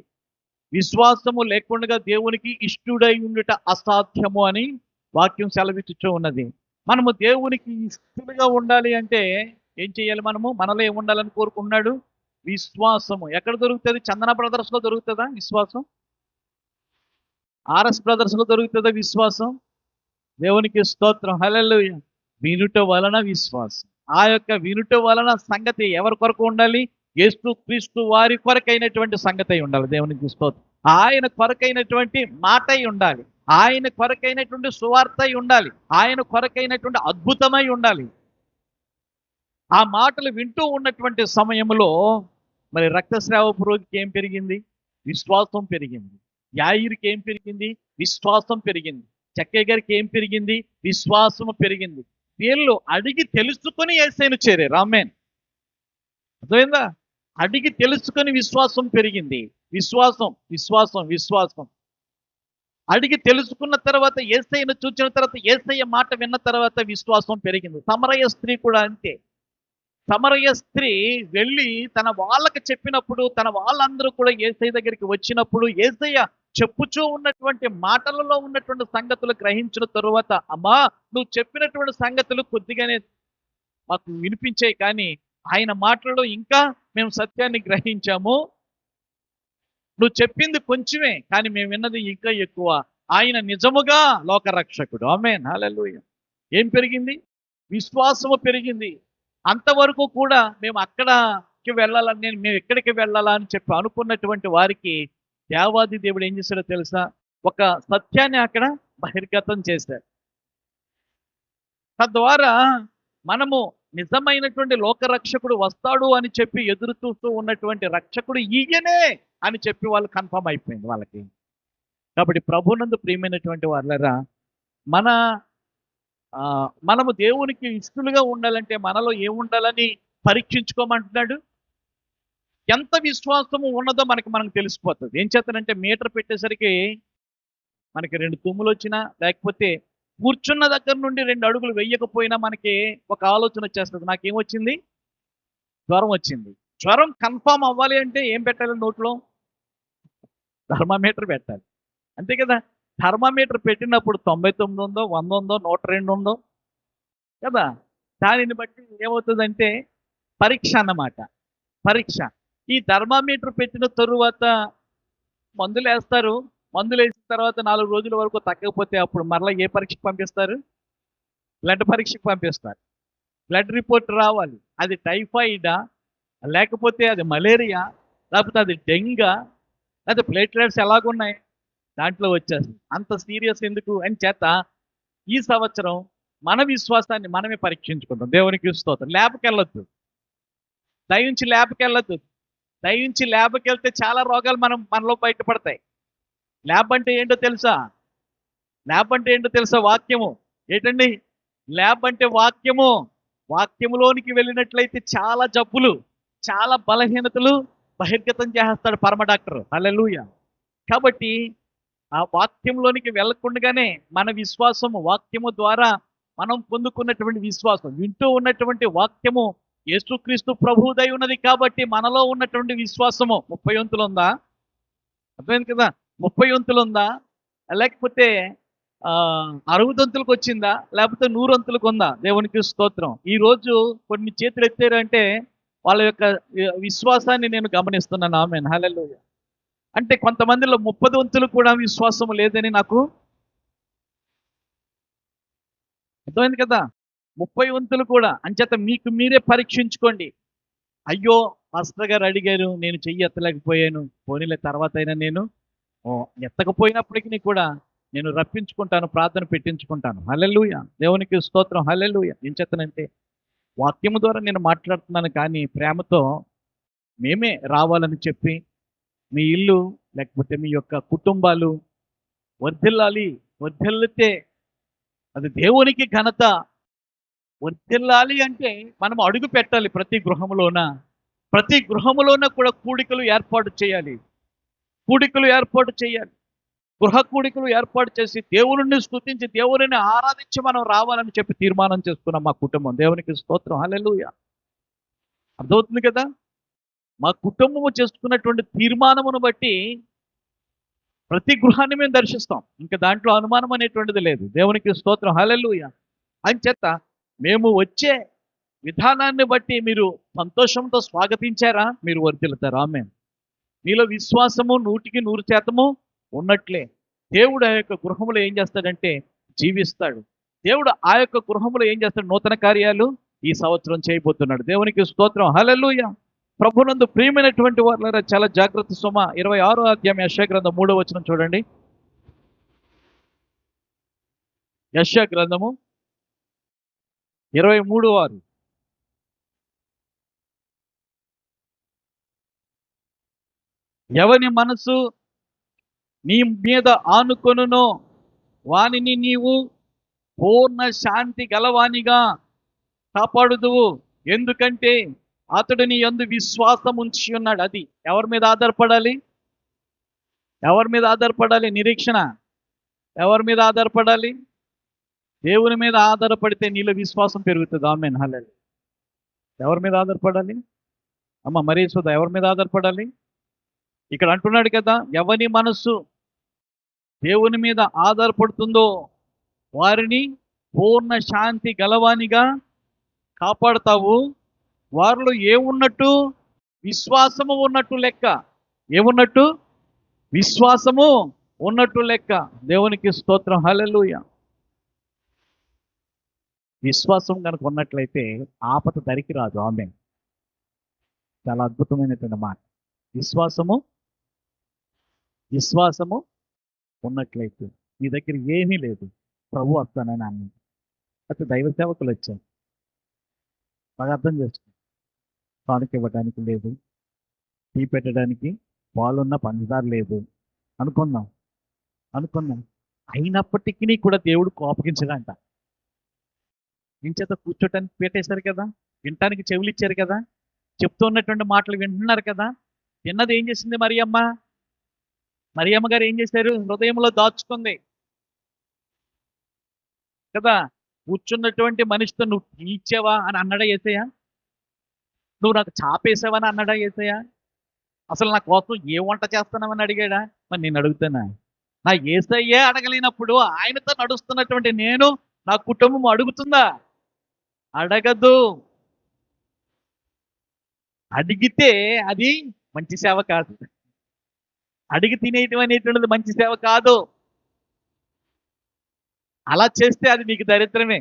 విశ్వాసము లేకుండా దేవునికి ఇష్టుడై ఉండుట అసాధ్యము అని వాక్యం సెలవిచ్చుచూ ఉన్నది. మనము దేవునికి ఇష్టలుగా ఉండాలి అంటే ఏం చేయాలి? మనలో ఏముండాలని కోరుకున్నాడు? విశ్వాసము. ఎక్కడ దొరుకుతుంది? చందన బ్రదర్స్లో దొరుకుతుందా విశ్వాసం? ఆర్ఎస్ బ్రదర్స్లో దొరుకుతుందా విశ్వాసం? దేవునికి స్తోత్రం, హల్లెలూయా. వినుట వలన విశ్వాసం. ఆ యొక్క వినుట వలన సంగతి ఎవరి కొరకు ఉండాలి? యేసు క్రీస్తు వారి కొరకైనటువంటి సంగతి అయి ఉండాలి. దేవునికి స్తోత్రం. ఆయన కొరకైనటువంటి మాట అయి ఉండాలి, ఆయన కొరకైనటువంటి సువార్త అయి ఉండాలి, ఆయన కొరకైనటువంటి అద్భుతమై ఉండాలి. ఆ మాటలు వింటూ ఉన్నటువంటి సమయంలో మరి రక్తస్రావపు రోగికి ఏం పెరిగింది? విశ్వాసం పెరిగింది. యాయిరుకి ఏం పెరిగింది? విశ్వాసం పెరిగింది. చక్కయ్య గారికి ఏం పెరిగింది? విశ్వాసము పెరిగింది. వీళ్ళు అడిగి తెలుసుకొని యేసయ్యను చేరారు. ఆమేన్. అర్థమైందా? అడిగి తెలుసుకొని విశ్వాసం పెరిగింది. విశ్వాసం విశ్వాసం విశ్వాసం అడిగి తెలుసుకున్న తర్వాత, యేసయ్యను చూచిన తర్వాత, యేసయ్య మాట విన్న తర్వాత విశ్వాసం పెరిగింది. సమరయ స్త్రీ కూడా అంతే. సమరయ స్త్రీ వెళ్ళి తన వాళ్ళకి చెప్పినప్పుడు, తన వాళ్ళందరూ కూడా యేసయ్య దగ్గరికి వచ్చినప్పుడు, యేసయ్య చెప్పుచూ ఉన్నటువంటి మాటలలో ఉన్నటువంటి సంగతులు గ్రహించిన తరువాత, అమ్మా నువ్వు చెప్పినటువంటి సంగతులు కొద్దిగానే మాకు వినిపించాయి, కానీ ఆయన మాటలలో ఇంకా మేము సత్యాన్ని గ్రహించాము. నువ్వు చెప్పింది కొంచెమే, కానీ మేము విన్నది ఇంకా ఎక్కువ. ఆయన నిజముగా లోకరక్షకుడు. ఆమేన్, హల్లెలూయా. ఏం పెరిగింది? విశ్వాసము పెరిగింది. అంతవరకు కూడా మేము అక్కడికి వెళ్ళాలని, మేము ఎక్కడికి వెళ్ళాలా అని చెప్పి అనుకున్నటువంటి వారికి దేవాది దేవుడు ఏం చేశాడో తెలుసా? ఒక సత్యాన్ని అక్కడ బహిర్గతం చేశాడు. తద్వారా మనము నిజమైనటువంటి లోకరక్షకుడు వస్తాడు అని చెప్పి ఎదురు చూస్తూ ఉన్నటువంటి రక్షకుడు ఈయనే అని చెప్పి వాళ్ళు కన్ఫర్మ్ అయిపోయింది వాళ్ళకి. కాబట్టి ప్రభునందు ప్రియమైనటువంటి వాళ్ళరా, మనము దేవునికి ఇష్టలుగా ఉండాలంటే మనలో ఏముండాలని పరీక్షించుకోమంటున్నాడు. ఎంత విశ్వాసము ఉన్నదో మనకు తెలిసిపోతుంది. ఏం చేస్తానంటే మీటర్ పెట్టేసరికి మనకి 2 తుమ్ములు వచ్చినా, లేకపోతే కూర్చున్న దగ్గర నుండి 2 అడుగులు వెయ్యకపోయినా మనకి ఒక ఆలోచన వచ్చేస్తుంది. నాకేమొచ్చింది? జ్వరం వచ్చింది. జ్వరం కన్ఫామ్ అవ్వాలి అంటే ఏం పెట్టాలి నోట్లో? థర్మామీటర్ పెట్టాలి, అంతే కదా. థర్మామీటర్ పెట్టినప్పుడు 99 ఉందో, 100 ఉందో, 102 ఉందో కదా. దానిని బట్టి ఏమవుతుందంటే పరీక్ష అన్నమాట. పరీక్ష. ఈ థర్మామీటర్ పెట్టిన తరువాత మందులు వేస్తారు. మందులు వేసిన తర్వాత 4 రోజుల వరకు తగ్గకపోతే అప్పుడు మరలా ఏ పరీక్షకు పంపిస్తారు? బ్లడ్ పరీక్షకు పంపిస్తారు. బ్లడ్ రిపోర్ట్ రావాలి. అది టైఫాయిడా, లేకపోతే అది మలేరియా, లేకపోతే అది డెంగా, లేకపోతే ప్లేట్లెట్స్ ఎలాగున్నాయి దాంట్లో వచ్చేస్తుంది. అంత సీరియస్ ఎందుకు అని చేత ఈ సంవత్సరం మన విశ్వాసాన్ని మనమే పరీక్షించుకుంటాం. దేవునికి స్తోత్రం. ల్యాబ్కి వెళ్ళొద్దు, దయించి ల్యాబ్కి వెళ్ళొద్దు. దయించి ల్యాబ్కి వెళ్తే చాలా రోగాలు మనలో బయటపడతాయి. ల్యాబ్ అంటే ఏంటో తెలుసా? ల్యాబ్ అంటే ఏంటో తెలుసా? వాక్యము. ఏంటండి ల్యాబ్ అంటే? వాక్యము. వాక్యములోనికి వెళ్ళినట్లయితే చాలా జబ్బులు, చాలా బలహీనతలు బహిర్గతం చేస్తాడు పరమ డాక్టర్. హల్లెలూయా. కాబట్టి ఆ వాక్యంలోనికి వెళ్ళకుండానే మన విశ్వాసము, వాక్యము ద్వారా మనం పొందుకున్నటువంటి విశ్వాసం, వింటూ ఉన్నటువంటి వాక్యము యేసుక్రీస్తు ప్రభువుదై ఉన్నది కాబట్టి మనలో ఉన్నటువంటి విశ్వాసము 30 వంతులు ఉందా? అర్థమైంది కదా. 30 వంతులు ఉందా, లేకపోతే 60 వంతులకు వచ్చిందా, లేకపోతే 100 వంతులకు ఉందా? దేవునికి స్తోత్రం. ఈరోజు కొన్ని చేతులు ఎత్తారంటే వాళ్ళ యొక్క విశ్వాసాన్ని నేను గమనిస్తున్నాను. ఆమేన్, హల్లెలూయా. అంటే కొంతమందిలో 30 వంతులు కూడా విశ్వాసం లేదని నాకు అర్థమైంది కదా. 30 వంతులు కూడా. అంచేత మీకు మీరే పరీక్షించుకోండి. అయ్యో మాస్టర్ గారు అడిగారు, నేను చెయ్యి ఎత్తలేకపోయాను, పోనీలే తర్వాత అయినా నేను ఎత్తకపోయినప్పటికీ కూడా నేను రప్పించుకుంటాను, ప్రార్థన పెట్టించుకుంటాను. హల్లెలూయా. దేవునికి స్తోత్రం. హల్లెలూయా. ఏం చేస్తానంటే వాక్యము ద్వారా నేను మాట్లాడుతున్నాను, కానీ ప్రేమతో మేమే రావాలని చెప్పి మీ ఇల్లు లేకపోతే మీ యొక్క కుటుంబాలు వర్ధిల్లాలి. వర్ధిల్లితే అది దేవునికి ఘనత. వర్ధిల్లాలి అంటే మనం అడుగు పెట్టాలి ప్రతి గృహములోన కూడా కూడికలు ఏర్పాటు చేయాలి. గృహ కూడికలు ఏర్పాటు చేసి దేవుని స్తుతించి, దేవుని ఆరాధించి మనం రావాలని చెప్పి తీర్మానం చేసుకున్నాం మా కుటుంబం. దేవునికి స్తోత్రం. హల్లెలూయా. అర్థమవుతుంది కదా. మా కుటుంబము చేసుకున్నటువంటి తీర్మానమును బట్టి ప్రతి గృహాన్ని మేము దర్శిస్తాం. ఇంకా దాంట్లో అనుమానం అనేటువంటిది లేదు. దేవునికి స్తోత్రం. హల్లెలూయా. అంచేత మేము వచ్చే విధానాన్ని బట్టి మీరు సంతోషంతో స్వాగతించారా, మీరు వర్ధిల్లుతారు. ఆమేన్. మీలో విశ్వాసము 100% ఉన్నట్లే దేవుడు ఆ యొక్క గృహములో ఏం చేస్తాడంటే జీవిస్తాడు. దేవుడు ఆ యొక్క గృహములో ఏం చేస్తాడు? నూతన కార్యాలు ఈ సంవత్సరం చేయబోతున్నాడు. దేవునికి స్తోత్రం. హల్లెలూయా. ప్రభునందు ప్రియమైనటువంటి వారులారా, చాలా జాగ్రత్త సుమ. 26వ అధ్యాయం యెషయా గ్రంథం 3వ వచనం చూడండి. యెషయా గ్రంథము 23:6. ఎవని మనసు నీ మీద ఆనుకొనునో వానిని నీవు పూర్ణ శాంతి గలవానిగా కాపాడుదువు. ఎందుకంటే అతడు నీ యందు విశ్వాసం ఉంచి ఉన్నాడు. అది ఎవరి మీద ఆధారపడాలి? ఎవరి మీద ఆధారపడాలి? నిరీక్షణ ఎవరి మీద ఆధారపడాలి? దేవుని మీద ఆధారపడితే నీలో విశ్వాసం పెరుగుతుంది. ఆమేన్, హల్లెలూయా. ఎవరి మీద ఆధారపడాలి? అమ్మ మరీ సుధా, ఎవరి మీద ఆధారపడాలి? ఇక్కడ అంటున్నాడు కదా, ఎవని మనస్సు దేవుని మీద ఆధారపడుతుందో వారిని పూర్ణ శాంతి గలవానిగా కాపాడుతావు. వారిలో ఏమున్నట్టు? విశ్వాసము ఉన్నట్టు లెక్క. ఏమున్నట్టు? విశ్వాసము ఉన్నట్టు లెక్క. దేవునికి స్తోత్రం, హల్లెలూయా. విశ్వాసం కనుక ఉన్నట్లయితే ఆపద దరికి రాదు. ఆమేన్. చాలా అద్భుతమైనటువంటి మాట. విశ్వాసము ఉన్నట్లయితే మీ దగ్గర ఏమీ లేదు, ప్రభు వస్తానని అన్నాడు. అయితే దైవ సేవకులు వచ్చారు. బాగా అర్థం చేసుకో. కానుక ఇవ్వడానికి లేదు, టీ పెట్టడానికి పాలున్న పంచదార లేదు అనుకున్నాం. అయినప్పటికీ కూడా దేవుడు కోపగించడంట. ఇంచేత కూర్చోటానికి పెట్టేశారు కదా, వినటానికి చెవులు ఇచ్చారు కదా, చెప్తూ ఉన్నటువంటి మాటలు వింటున్నారు కదా. విన్నది ఏం చేసింది మరియమ్మ గారు? ఏం చేశారు? హృదయంలో దాచుకుంది కదా. కూర్చున్నటువంటి మనిషితో నువ్వు టీ ఇచ్చావా అని అన్నాడా యేసయ్య? నువ్వు నాకు చాపేసావా అని అన్నాడా యేసయ్య? అసలు నా కోసం ఏ వంట చేస్తున్నావని అడిగాడా? మరి నేను అడుగుతానా? నా యేసయ్యే అడగలేనప్పుడు ఆయనతో నడుస్తున్నటువంటి నేను, నా కుటుంబం అడుగుతుందా? అడగదు. అడిగితే అది మంచి సేవ కాదు. అడిగి తినేయటం అనేటువంటిది మంచి సేవ కాదు. అలా చేస్తే అది నీకు దరిద్రమే.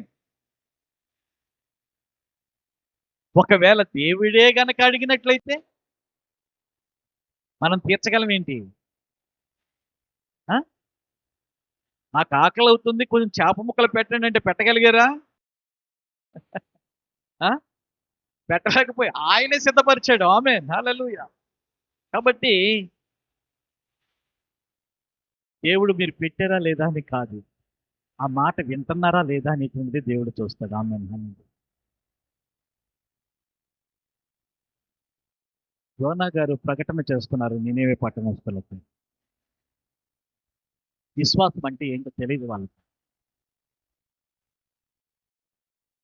ఒకవేళ దేవుడే గనక అడిగినట్లయితే మనం తీర్చగలం ఏంటి? నాకు ఆకలి అవుతుంది, కొంచెం చేప ముక్కలు పెట్టండి అంటే పెట్టగలిగారా? పెట్టలేకపోయి ఆయనే సిద్ధపరిచాడు. ఆమేన్, హల్లెలూయా. కాబట్టి దేవుడు మీరు పెట్టారా లేదా అని కాదు, ఆ మాట వింటున్నారా లేదా అనేటువంటిది దేవుడు చూస్తాడు. ఆమేన్, హల్లెలూయా. యోనా గారు ప్రకటన చేస్తున్నారు నినేవే పట్టణస్థులకు. విశ్వాసం అంటే ఏంటో తెలియదు వాళ్ళకి.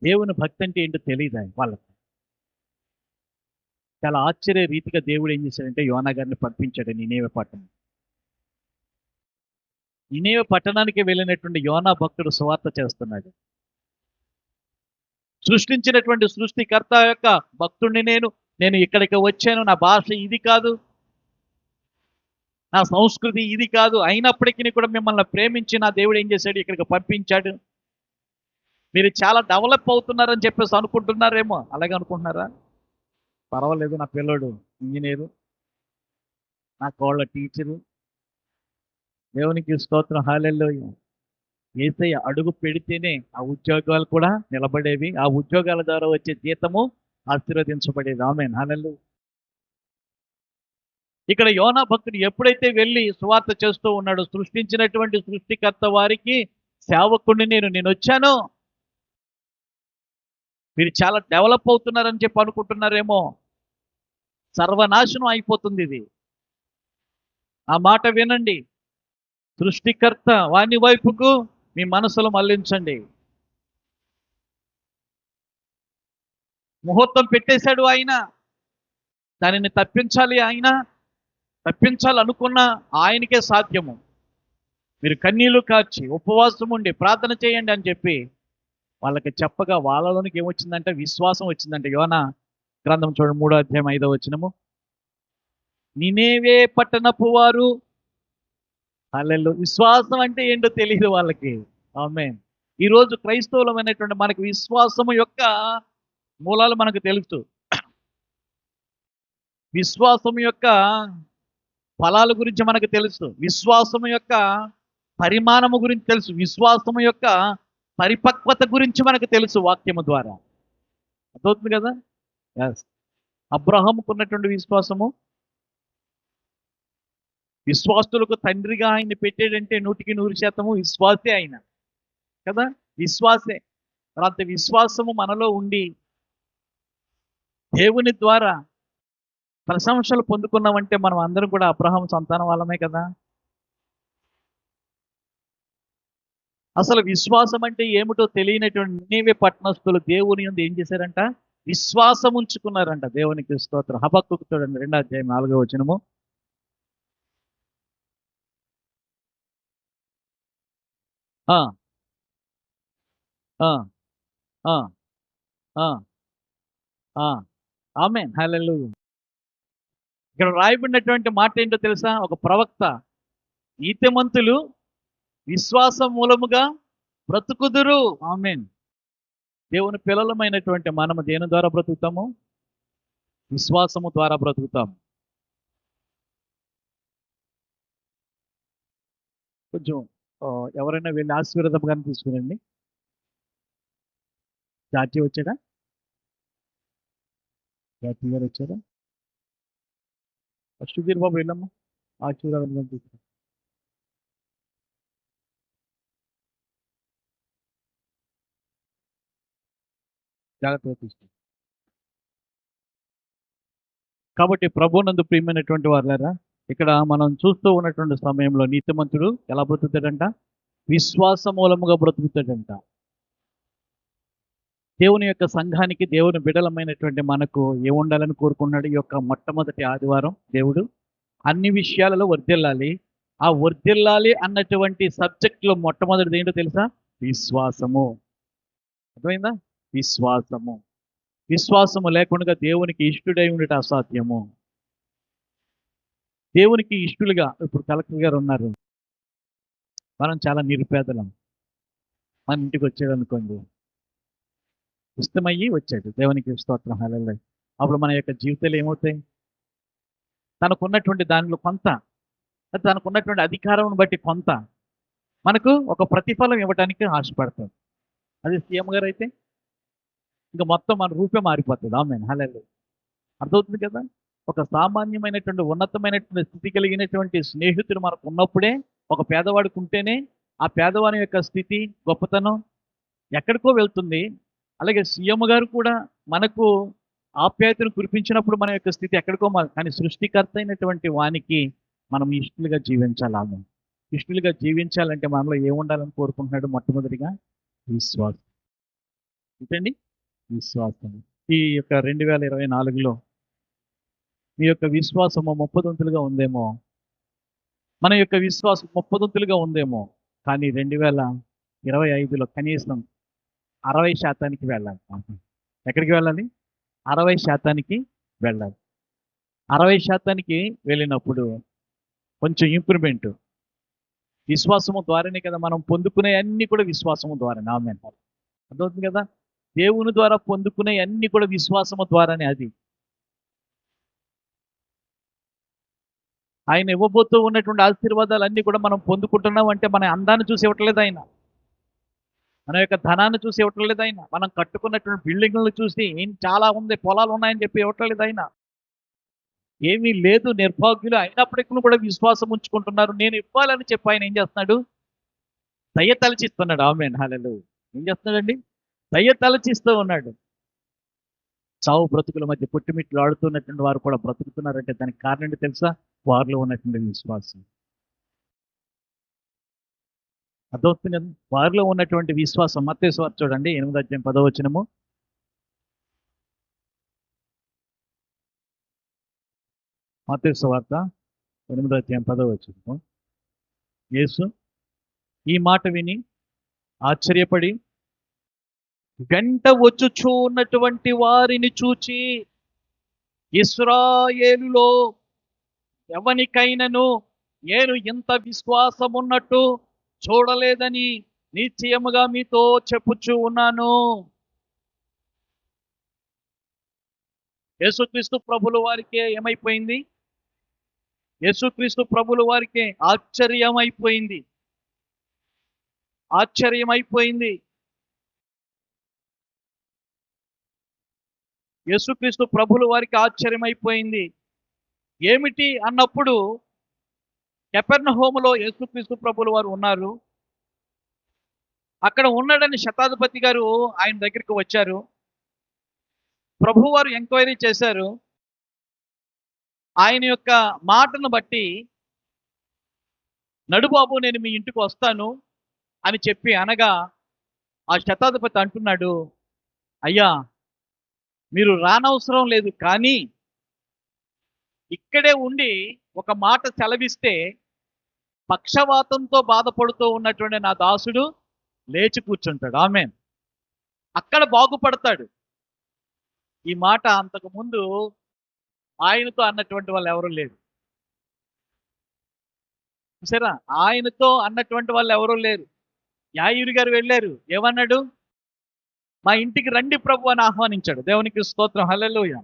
దేవుని భక్తి అంటే ఏంటో తెలియదు వాళ్ళకి. చాలా ఆశ్చర్య రీతిగా దేవుడు ఏం చేశాడంటే యోనా గారిని పంపించాడు నినేవే పట్టణం. నినేవే పట్టణానికి వెళ్ళినటువంటి యోనా భక్తుడు సువార్త చేస్తున్నాడు. సృష్టించినటువంటి సృష్టికర్త యొక్క భక్తుడిని నేను ఇక్కడికి వచ్చాను, నా భాష ఇది కాదు, నా సంస్కృతి ఇది కాదు, అయినప్పటికీ కూడా మిమ్మల్ని ప్రేమించి నా దేవుడు ఏం చేశాడు? ఇక్కడికి పంపించాడు. మీరు చాలా డెవలప్ అవుతున్నారని చెప్పేసి అనుకుంటున్నారేమో. అలాగే అనుకుంటున్నారా? పర్వాలేదు, నా పిల్లోడు ఇంజనీరు, నా కోళ్ళ టీచరు. దేవునికి స్తోత్రం, హల్లెలూయా. యేసయ్య అడుగు పెడితేనే ఆ ఉద్యోగాలు కూడా నిలబడేవి, ఆ ఉద్యోగాల ద్వారా వచ్చే జీతము ఆశీర్వదించబడేది. ఆమేన్, హల్లెలూయా. ఇక్కడ యోనా భక్తుడు ఎప్పుడైతే వెళ్ళి సువార్త చేస్తూ ఉన్నాడో, సృష్టించినటువంటి సృష్టికర్త వారికి సేవకుడిని నేను వచ్చాను, మీరు చాలా డెవలప్ అవుతున్నారని చెప్పి అనుకుంటున్నారేమో. సర్వనాశనం అయిపోతుంది ఇది. ఆ మాట వినండి. సృష్టికర్త వాని వైపుకు మీ మనసులు మళ్లించండి. ముహూర్తం పెట్టేశాడు ఆయన. దానిని తప్పించాలనుకున్న ఆయనకే సాధ్యము. మీరు కన్నీళ్లు కార్చి ఉపవాసం ఉండి ప్రార్థన చేయండి అని చెప్పి వాళ్ళకి చెప్పగా వాళ్ళలోనికి ఏమొచ్చిందంటే విశ్వాసం వచ్చిందంటే. యోనా గ్రంథం చూడండి 3వ అధ్యాయం 5వ వచనము. నినేవే పట్టణపు వారు, హల్లెలూయా. విశ్వాసం అంటే ఏంటో తెలియదు వాళ్ళకి. ఆమేన్. ఈరోజు క్రైస్తవులమైనటువంటి మనకి విశ్వాసము యొక్క మూలాలు మనకు తెలుసు. విశ్వాసం యొక్క ఫలాల గురించి మనకు తెలుసు. విశ్వాసము యొక్క పరిమాణము గురించి తెలుసు. విశ్వాసము యొక్క పరిపక్వత గురించి మనకు తెలుసు వాక్యము ద్వారా. అర్థమవుతుంది కదా. అబ్రహాముకు ఉన్నటువంటి విశ్వాసము, విశ్వాసులకు తండ్రిగా ఆయన పెట్టాడంటే 100% విశ్వాసే ఆయన కదా. విశ్వాసే. తర్వాత విశ్వాసము మనలో ఉండి దేవుని ద్వారా ప్రశంసలు పొందుకున్నామంటే మనం అందరం కూడా అబ్రహాం సంతానం వాళ్ళమే కదా. అసలు విశ్వాసం అంటే ఏమిటో తెలియనటువంటి నినీవే పట్టణస్థులు దేవుని యందు ఏం చేశారంట? విశ్వాసం ఉంచుకున్నారంట. దేవునికి స్తోత్రం. హబక్కూకు చూడండి 2వ అధ్యాయం 4వ వచనము. ఆ, ఆ, ఆ, ఆ, ఆ. ఆమేన్. హల్లెలూయా. ఇక్కడ రాయబడినటువంటి మాట ఏంటో తెలుసా? ఒక ప్రవక్త, నీతిమంతులు విశ్వాసం మూలముగా బ్రతుకుదురు. ఆమేన్. దేవుని పిల్లలమైనటువంటి మనము దేని ద్వారా బ్రతుకుతాము? విశ్వాసము ద్వారా బ్రతుకుతాము. కొంచెం ఎవరైనా వెళ్ళి ఆశీర్వాదం గారిని తీసుకురండి. జార్జి వచ్చాడా? జార్జి గారు వచ్చారా? సుధీర్ బాబు వెళ్ళమ్మా, ఆశీర్వాదం గారిని తీసుకురా. జాగ్రత్తగా తీసుకురా. కాబట్టి ప్రభువునందు ప్రియమైనటువంటి వారులారా, ఇక్కడ మనం చూస్తూ ఉన్నటువంటి సమయంలో నీతిమంతుడు ఎలా బ్రతుకుతాడంట? విశ్వాస మూలముగా బ్రతుకుతాడంట. దేవుని యొక్క సంఘానికి, దేవుని బిడలమైనటువంటి మనకు ఏముండాలని కోరుకున్నాడు? ఈ యొక్క మొట్టమొదటి ఆదివారం దేవుడు అన్ని విషయాలలో వర్ధిల్లాలి. ఆ వర్ధిల్లాలి అన్నటువంటి సబ్జెక్ట్లో మొట్టమొదటిది ఏంటో తెలుసా? విశ్వాసము. అర్థమైందా? విశ్వాసము. విశ్వాసము లేకుండా దేవునికి ఇష్టుడై ఉండట అసాధ్యము. దేవునికి ఇష్టలుగా ఇప్పుడు కలెక్టర్ గారు ఉన్నారు. మనం చాలా నిరుపేదలం. మన ఇంటికి వచ్చాడు అనుకోండి, ఇష్టమయ్యి వచ్చాడు. దేవునికి స్తోత్రం. హల్లెలూయా. అప్పుడు మన యొక్క జీవితాలు ఏమవుతాయి? తనకున్నటువంటి దానిలో కొంత, తనకున్నటువంటి అధికారం బట్టి కొంత మనకు ఒక ప్రతిఫలం ఇవ్వడానికి ఆశపడతాడు. అది సీఎం గారు అయితే ఇంకా మొత్తం మన రూపే మారిపోతుంది. ఆమేన్. హల్లెలూయా. అర్థమవుతుంది కదా. ఒక సామాన్యమైనటువంటి ఉన్నతమైనటువంటి స్థితి కలిగినటువంటి స్నేహితుడు మనకు ఉన్నప్పుడే, ఒక పేదవాడికి ఉంటేనే ఆ పేదవాని యొక్క స్థితి, గొప్పతనం ఎక్కడికో వెళ్తుంది. అలాగే సీఎం గారు కూడా మనకు ఆప్యాయతను కురిపించినప్పుడు మన యొక్క స్థితి ఎక్కడికో కానీ సృష్టికర్త అయినటువంటి వానికి మనం ఇష్టలుగా జీవించాలి. ఆమె ఇష్టలుగా జీవించాలంటే మనలో ఏముండాలని కోరుకుంటున్నాడు? మొట్టమొదటిగా విశ్వాసం. ఏంటండి? విశ్వాసం. ఈ యొక్క 2024లో మీ యొక్క విశ్వాసము ముప్పదంతులుగా ఉందేమో, మన యొక్క విశ్వాసం ముప్పదంతులుగా ఉందేమో, కానీ 2025లో కనీసం 60% వెళ్ళాలి. ఎక్కడికి వెళ్ళాలి? 60% వెళ్ళాలి. 60% వెళ్ళినప్పుడు కొంచెం ఇంప్రూవ్మెంట్. విశ్వాసము ద్వారానే కదా మనం పొందుకునే అన్ని కూడా విశ్వాసము ద్వారానే. ఆమేన్. అర్థమవుతుంది కదా. దేవుని ద్వారా పొందుకునే అన్ని కూడా విశ్వాసము ద్వారానే. అది ఆయన ఇవ్వబోతూ ఉన్నటువంటి ఆశీర్వాదాలు అన్నీ కూడా మనం పొందుకుంటున్నాం అంటే మన అందాన్ని చూసి ఇవ్వట్లేదు ఆయన, మన యొక్క ధనాన్ని చూసి ఇవ్వట్లేదు ఆయన, మనం కట్టుకున్నటువంటి బిల్డింగ్లను చూసి చాలా ఉంది, పొలాలు ఉన్నాయని చెప్పి ఇవ్వట్లేదు ఆయన. ఏమీ లేదు, నిర్భాగ్యులు అయినప్పటికీ కూడా విశ్వాసం ఉంచుకుంటున్నారు. నేను ఇవ్వాలని చెప్పి ఆయన ఏం చేస్తున్నాడు? దయ తలచిస్తున్నాడు. ఆమేన్. హల్లెలూయా. ఏం చేస్తున్నాడండి? దయ తలచిస్తూ ఉన్నాడు. చావు బ్రతుకుల మధ్య పుట్టిమిట్లు ఆడుతున్నటువంటి వారు కూడా బ్రతుకుతున్నారంటే దానికి కారణం ఏంటో తెలుసా? వారిలో ఉన్నటువంటి విశ్వాసం. అర్థమవుతుంది కదా. వారిలో ఉన్నటువంటి విశ్వాసం. మత్తయి సువార్త చూడండి 8వ అధ్యాయం 10వ వచనము. మత్తయి సువార్త 8వ అధ్యాయం 10వ వచనము. యేసు ఈ మాట విని ఆశ్చర్యపడి వెంట వచ్చుచూ ఉన్నటువంటి వారిని చూచి, ఇశ్రాయేలులో ఎవనికైనను నేను ఇంత విశ్వాసం ఉన్నట్టు చూడలేదని నిశ్చయముగా మీతో చెప్పుచూ ఉన్నాను. యేసుక్రీస్తు ప్రభుల వారికే ఏమైపోయింది? యేసుక్రీస్తు ప్రభుల వారికే ఆశ్చర్యమైపోయింది. ఆశ్చర్యమైపోయింది. యేసుక్రీస్తు ప్రభుల వారికి ఆశ్చర్యమైపోయింది. ఏమిటి అన్నప్పుడు కపెర్నహూములో యేసుక్రీస్తు ప్రభుల వారు ఉన్నారు. అక్కడ ఉన్నాడని శతాధిపతి గారు ఆయన దగ్గరికి వచ్చారు. ప్రభువారు ఎంక్వైరీ చేశారు. ఆయన యొక్క మాటను బట్టి, నడు బాబు నేను మీ ఇంటికి వస్తాను అని చెప్పి అనగా, ఆ శతాధిపతి అంటున్నాడు, అయ్యా మీరు రానవసరం లేదు, కానీ ఇక్కడే ఉండి ఒక మాట సెలవిస్తే పక్షవాతంతో బాధపడుతూ ఉన్నటువంటి నా దాసుడు లేచి కూర్చుంటాడు. ఆమేన్. అక్కడ బాగుపడతాడు. ఈ మాట అంతకు ముందు ఆయనతో అన్నటువంటి వాళ్ళు ఎవరు లేరు. చూసారా, ఆయనతో అన్నటువంటి వాళ్ళు ఎవరూ లేరు. యాయిరు గారు వెళ్ళారు, ఏమన్నాడు? మా ఇంటికి రండి ప్రభు అని ఆహ్వానించాడు. దేవునికి స్తోత్రం, హల్లెలూయా.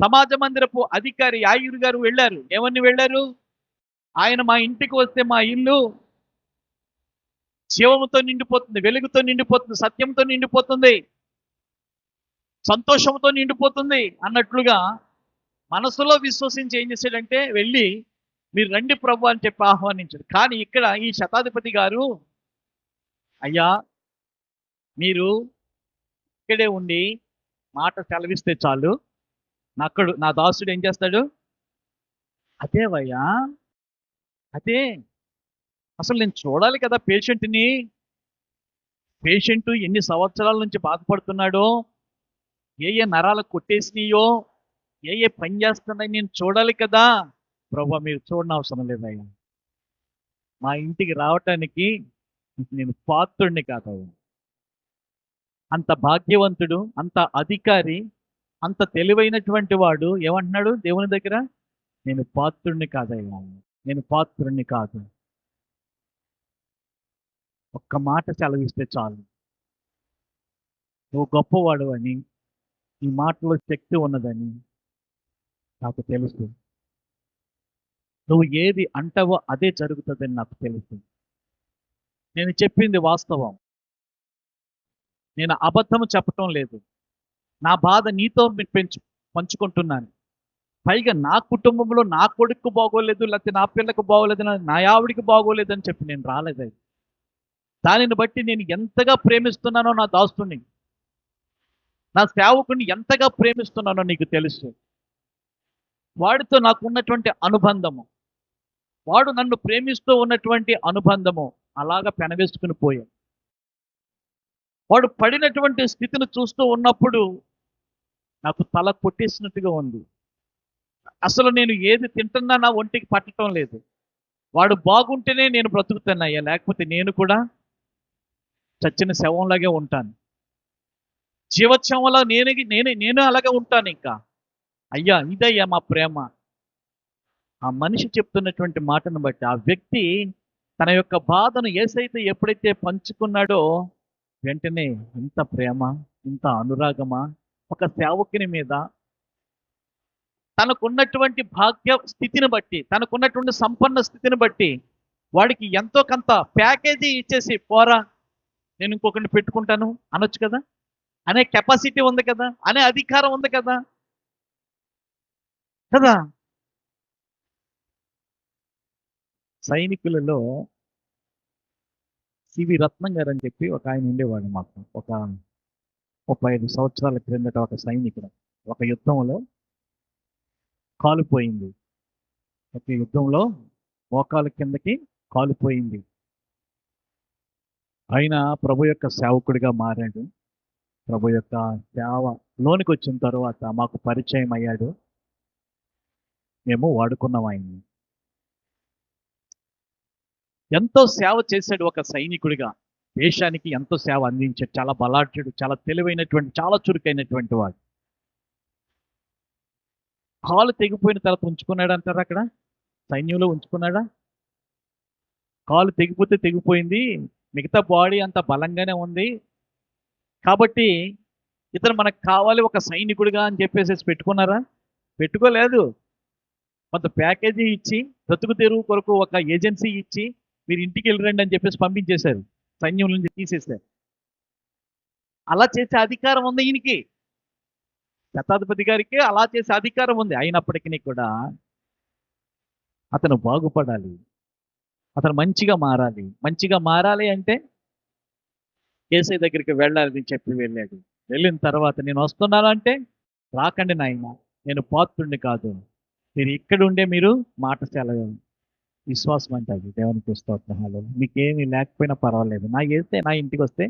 సమాజ మందిరపు అధికారి యాయిరు గారు వెళ్ళారు, ఏమని వెళ్ళారు? ఆయన మా ఇంటికి వస్తే మా ఇల్లు జీవముతో నిండిపోతుంది, వెలుగుతో నిండిపోతుంది, సత్యంతో నిండిపోతుంది, సంతోషంతో నిండిపోతుంది అన్నట్లుగా మనసులో విశ్వసించి ఏం చేశాడంటే వెళ్ళి మీరు రండి ప్రభు అని చెప్పి ఆహ్వానించాడు. కానీ ఇక్కడ ఈ శతాధిపతి గారు, అయ్యా మీరు ఇక్కడే ఉండి మాట సెలవిస్తే చాలు, నా దాసుడు ఏం చేస్తాడు? అదేవయ్యా, అదే అసలు నేను చూడాలి కదా పేషెంట్ని. పేషెంట్ ఎన్ని సంవత్సరాల నుంచి బాధపడుతున్నాడో, ఏ నరాలు కొట్టేసినాయో, ఏ పని చేస్తున్నాయి నేను చూడాలి కదా. ప్రభు మీరు చూడనవసరం లేదయ్యా, మా ఇంటికి రావటానికి నేను పాత్రుడిని కాదయ్యా. అంత భాగ్యవంతుడు, అంత అధికారి, అంత తెలివైనటువంటి వాడు ఏమంటున్నాడు దేవుని దగ్గర? నేను పాత్రుడిని కాదయ్యా, నేను పాత్రుడిని కాదు. ఒక్క మాట సెలవిస్తే చాలు, నువ్వు గొప్పవాడు అని, ఈ మాటలో శక్తి ఉన్నదని నాకు తెలుసు. నువ్వు ఏది అంటావో అదే జరుగుతుందని నాకు తెలుసు. నేను చెప్పింది వాస్తవం, నేను అబద్ధం చెప్పటం లేదు. నా బాధ నీతో పంచుకుంటున్నాను. పైగా నా కుటుంబంలో నా కొడుకు బాగోలేదు, లేకపోతే నా పిల్లకు బాగోలేదు, నా ఆవిడికి బాగోలేదు అని చెప్పి నేను రాలేదు. దానిని బట్టి నేను ఎంతగా ప్రేమిస్తున్నానో నా దాసుని, నా సేవకుని ఎంతగా ప్రేమిస్తున్నానో నీకు తెలుసు. వాడితో నాకు ఉన్నటువంటి అనుబంధము, వాడు నన్ను ప్రేమిస్తూ ఉన్నటువంటి అనుబంధము అలాగా పెనవేసుకుని పోయాడు. వాడు పడినటువంటి స్థితిని చూస్తూ ఉన్నప్పుడు నాకు తల కొట్టేసినట్టుగా ఉంది. అసలు నేను ఏది తింటున్నా నా ఒంటికి పట్టడం లేదు. వాడు బాగుంటేనే నేను బ్రతుకుతున్నాయ్యా, లేకపోతే నేను కూడా చచ్చిన శవంలాగే ఉంటాను. జీవోత్సవంలో నేను అలాగే ఉంటాను ఇంకా. అయ్యా ఇదయ్యా మా ప్రేమ. ఆ మనిషి చెప్తున్నటువంటి మాటను బట్టి ఆ వ్యక్తి తన యొక్క బాధను యేసైతే ఎప్పుడైతే పంచుకున్నాడో వెంటనే ఇంత ప్రేమ, ఇంత అనురాగమా ఒక సేవకుని మీద, తనకున్నటువంటి భాగ్య స్థితిని బట్టి, తనకున్నటువంటి సంపన్న స్థితిని బట్టి వాడికి ఎంతో కొంత ప్యాకేజీ ఇచ్చేసి పోరా నేను ఇంకొకరిని పెట్టుకుంటాను అనొచ్చు కదా, అనే కెపాసిటీ ఉంది కదా, అనే అధికారం ఉంది కదా కదా. సైనికులలో సివి రత్నం గారు అని చెప్పి ఒక ఆయన ఉండేవాడు మాకు. ఒక 35 సంవత్సరాల క్రిందట ఒక సైనికుడు ఒక యుద్ధంలో కాలిపోయింది. ఒక యుద్ధంలో మోకాలు కిందకి కాలిపోయింది. ఆయన ప్రభు యొక్క సేవకుడిగా మారాడు. ప్రభు యొక్క సేవలోనికి వచ్చిన తర్వాత మాకు పరిచయం అయ్యాడు. మేము వాడుకున్నాం ఆయన్ని. ఎంతో సేవ చేశాడు ఒక సైనికుడిగా. దేశానికి ఎంతో సేవ అందించాడు. చాలా బలాఢ్యుడు, చాలా తెలివైనటువంటి, చాలా చురుకైనటువంటి వాడు. కాలు తెగిపోయిన తర్వాత ఉంచుకున్నాడు అంటారా? అక్కడ సైన్యంలో ఉంచుకున్నాడా? కాలు తెగిపోతే తెగిపోయింది, మిగతా బాడీ అంత బలంగానే ఉంది కాబట్టి ఇతను మనకు కావాలి ఒక సైనికుడిగా అని చెప్పేసి పెట్టుకున్నారా? పెట్టుకోలేదు. కొంత ప్యాకేజీ ఇచ్చి, బ్రతుకు తెరువు కొరకు ఒక ఏజెన్సీ ఇచ్చి మీరు ఇంటికి వెళ్ళరండి అని చెప్పేసి పంపించేశారు, సైన్యం నుంచి తీసేశారు. అలా చేసే అధికారం ఉంది ఈయనకి, శతాధిపతి గారికి అలా చేసే అధికారం ఉంది. అయినప్పటికీ కూడా అతను బాగుపడాలి, అతను మంచిగా మారాలి. మంచిగా మారాలి అంటే యేసయ్య దగ్గరికి వెళ్ళాలని చెప్పి వెళ్ళాడు. వెళ్ళిన తర్వాత నేను వస్తున్నాను అంటే, రాకండి నాయన, నేను పాత్రుడిని కాదు, మీరు ఇక్కడ ఉండే మీరు మాట సెలవు. విశ్వాసం అంటే అది. దేవునికి స్తోత్రం. హల్లెలూయా. మీకేమీ లేకపోయినా పర్వాలేదు, నా యేసే నా ఇంటికి వస్తే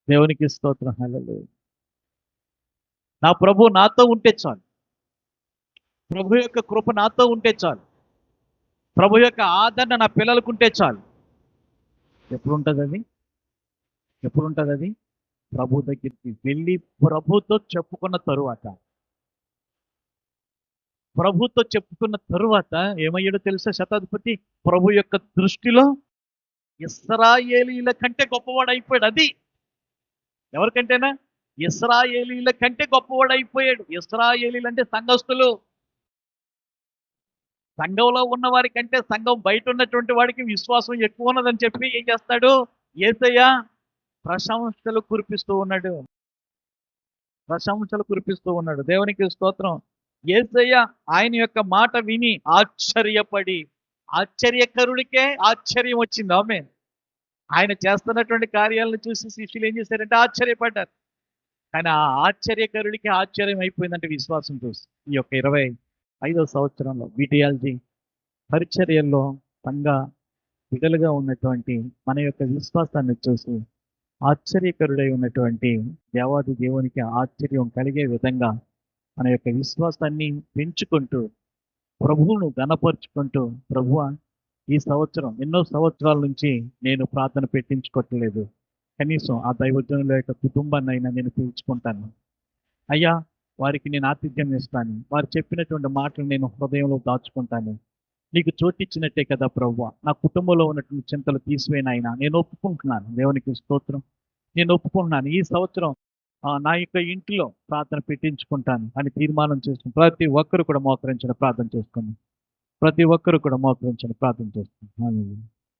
దేవునికి స్తోత్రం. హల్లెలూయా. నా ప్రభు నాతో ఉంటే చాలు, ప్రభు యొక్క కృప నాతో ఉంటే చాలు, ప్రభు యొక్క ఆదరణ నా పిల్లలకు ఉంటే చాలు. ఎప్పుడు ఉంటుంది అది? ఎప్పుడు ఉంటుంది అది? ప్రభు దగ్గరికి వెళ్ళి ప్రభుతో చెప్పుకున్న తరువాత, ప్రభుతో చెప్పుకున్న తరువాత ఏమయ్యాడో తెలుసా శతాధిపతి? ప్రభు యొక్క దృష్టిలో ఇశ్రాయేలీల కంటే గొప్పవాడు అయిపోయాడు. అది ఎవరికంటేనా? ఇశ్రాయేలీల కంటే గొప్పవాడు అయిపోయాడు. ఇశ్రాయేలీలు అంటే సంఘస్థులు. సంఘంలో ఉన్న వారి కంటే సంఘం బయట ఉన్నటువంటి వాడికి విశ్వాసం ఎక్కువ ఉన్నదని చెప్పి ఏం చేస్తాడు? యేసయ్య ప్రశంసలు కురిపిస్తూ ఉన్నాడు. ప్రశంసలు కురిపిస్తూ ఉన్నాడు. దేవునికి స్తోత్రం. యేసయ్య ఆయన యొక్క మాట విని ఆశ్చర్యపడి, ఆశ్చర్యకరుడికే ఆశ్చర్యం వచ్చింది. ఆమేన్. ఆయన చేస్తున్నటువంటి కార్యాలను చూసి శిష్యులు ఏం చేశారంటే ఆశ్చర్యపడ్డారు. కానీ ఆ ఆశ్చర్యకరుడికి ఆశ్చర్యం అయిపోయిందంటే విశ్వాసం చూసి. ఈ యొక్క 25వ సంవత్సరంలో BTLG పరిచర్యల్లో సంఘ బిడ్డలుగా ఉన్నటువంటి మన యొక్క విశ్వాసాన్ని చూసి ఆశ్చర్యకరుడై ఉన్నటువంటి దేవాది దేవునికి ఆశ్చర్యం కలిగే విధంగా మన యొక్క విశ్వాసాన్ని పెంచుకుంటూ ప్రభువును ఘనపరుచుకుంటూ, ప్రభువా ఈ సంవత్సరం ఎన్నో సంవత్సరాల నుంచి నేను ప్రార్థన పెట్టించుకోవట్లేదు, కనీసం ఆ దైవజనుల యొక్క కుటుంబాన్ని అయినా నేను పిలుచుకుంటాను అయ్యా, వారికి నేను ఆతిథ్యం ఇస్తాను, వారు చెప్పినటువంటి మాటలు నేను హృదయంలో దాచుకుంటాను. నీకు చోటిచ్చినట్టే కదా ప్రభువా, నా కుటుంబంలో ఉన్నటువంటి చింతలు తీసివేయను ఆయన, నేను ఒప్పుకుంటున్నాను. దేవునికి స్తోత్రం. నేను ఒప్పుకుంటున్నాను, ఈ సంవత్సరం నా యొక్క ఇంటిలో ప్రార్థన పెట్టించుకుంటాను అని తీర్మానం చేసుకుని ప్రతి ఒక్కరు కూడా మోకరించిన ప్రార్థన చేసుకుని, ప్రతి ఒక్కరు కూడా మోకరించిన ప్రార్థన చేసుకుని.